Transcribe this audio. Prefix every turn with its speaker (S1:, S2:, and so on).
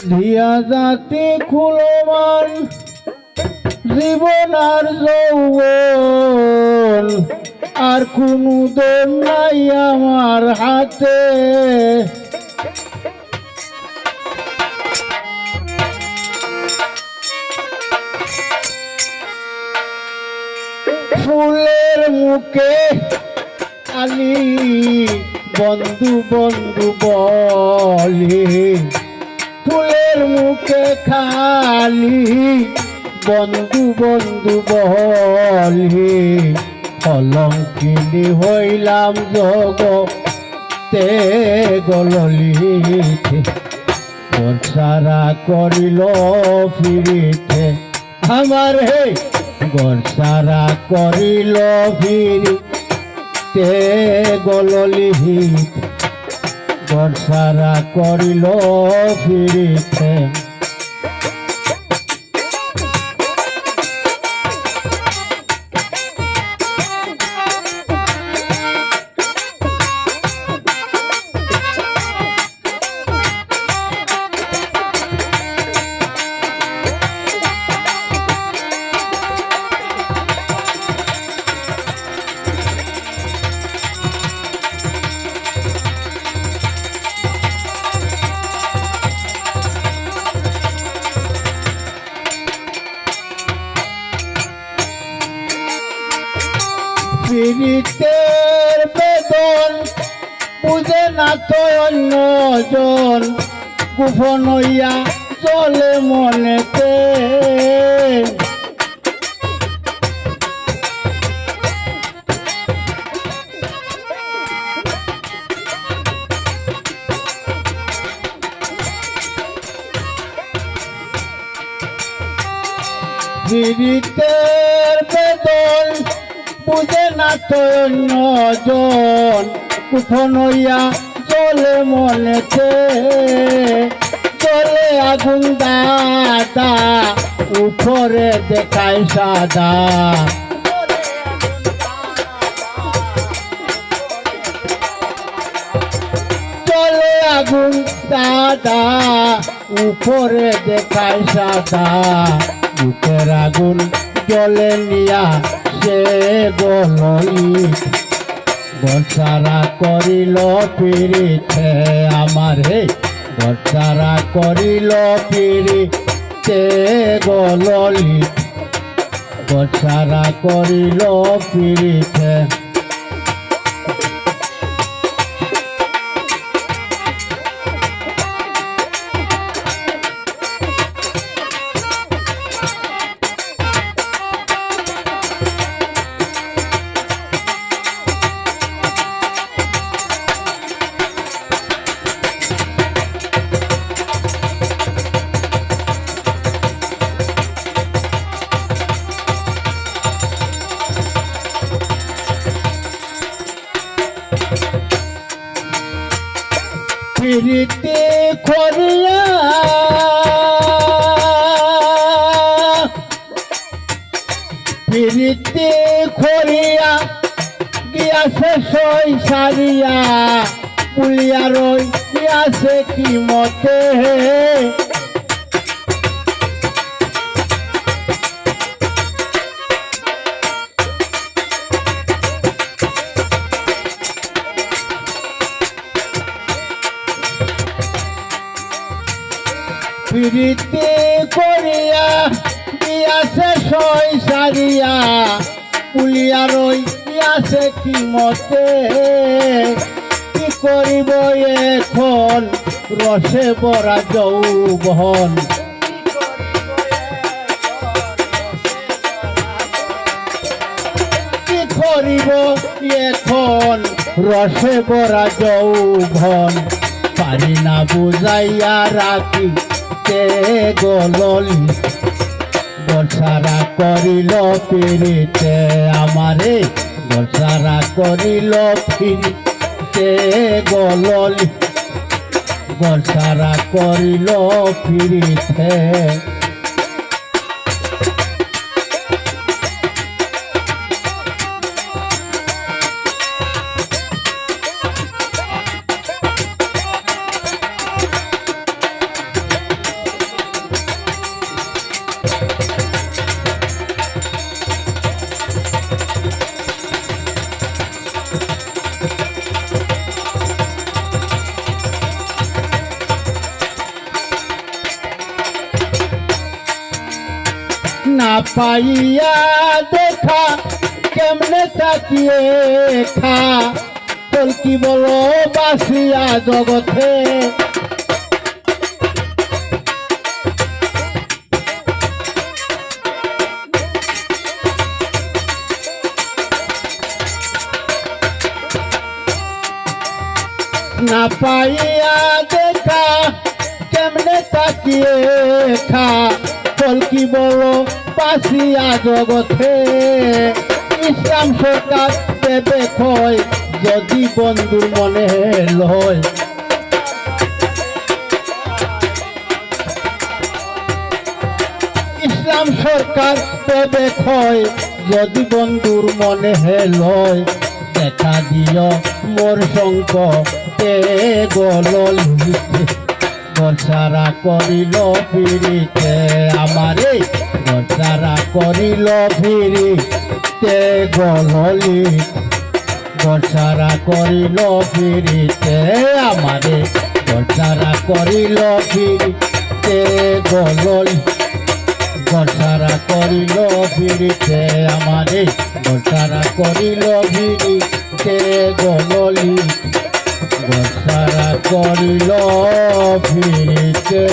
S1: ধিয়া জাতি খুলমান জীবন আর যৌবন, আর কোনো দম নাই আমার হাতে। ফুলের মুখে আলি বন্ধু বন্ধু বলি, ফুলের মুখে খালি বন্ধু বন্ধু বলি। কলঙ্কিনী হইলাম জগতে গললিতে, বর্ষারা করিল ফিরিতে আমার হে, বর্ষারা করিল ফিরিতে গললিতে, বর্ষারা করিল ফিরিতে। পীড়িতের বেদন বুঝে না তো অন্যজন, গোপন হইয়া চলে মনেতে। পীড়িতের বেদন বুঝে না তো অন্যজন, গোপন হইয়া চলে মনেতে। চলে আগুন দাদা উপরে দেখায় সাদা, চলে আগুন দাদা উপরে দেখায় সাদা। বুকের আগুন জলে নিয়া সে গললি, বর্ষারা করিল পিরিতে আমার হে, বর্ষারা করিল পিরিতে গললি, বর্ষারা করিল পিরিতে। প্রীতি করিয়া প্রীতি করিয়া গিয়াছে সই সারিয়া, পুলিয়া রই গিয়াছে কি মতে। প্রীতি করিয়া গিয়াছে সই সারিয়া, পুলিয়া রই গিয়াছে কি মতে। কি করিব এখন রসে ভরা যৌবন, কি করিব এখন রসে ভরা যৌবন। পারি না বুঝাইয়া রাখি গললি, বর্ষারা করিল পিরিতে আমারে, বর্ষারা করিল পিরিতে গললি, বর্ষারা করিল পিরিতে। পাইয়া দেখা কেমনে তাকিয়ে খা তোর কি বলো বাসিয়া জগতে না পাইয়া দেখা কেমনে তাকিয়ে খা ফল কি বলো পাশিয়া জগতে ইসলাম সরকার দেবে কয় যদি বন্ধুর মনে লয় ইসলাম সরকার দেবে কয় যদি বন্ধুর মনে লয় দেখা দিও মোর সংকটে গলিতে বর্ষারা করিল ফিরিতে আমারে বর্ষারা করিল ফিরিতে গলি বর্ষারা করিল ফিরিতে আমারে বর্ষারা করিল ফিরিতে গলি বর্ষারা করিল ফিরিতে আমারে বর্ষারা করিল ফিরিতে গলি বর্ষারা করিল ফিরিতে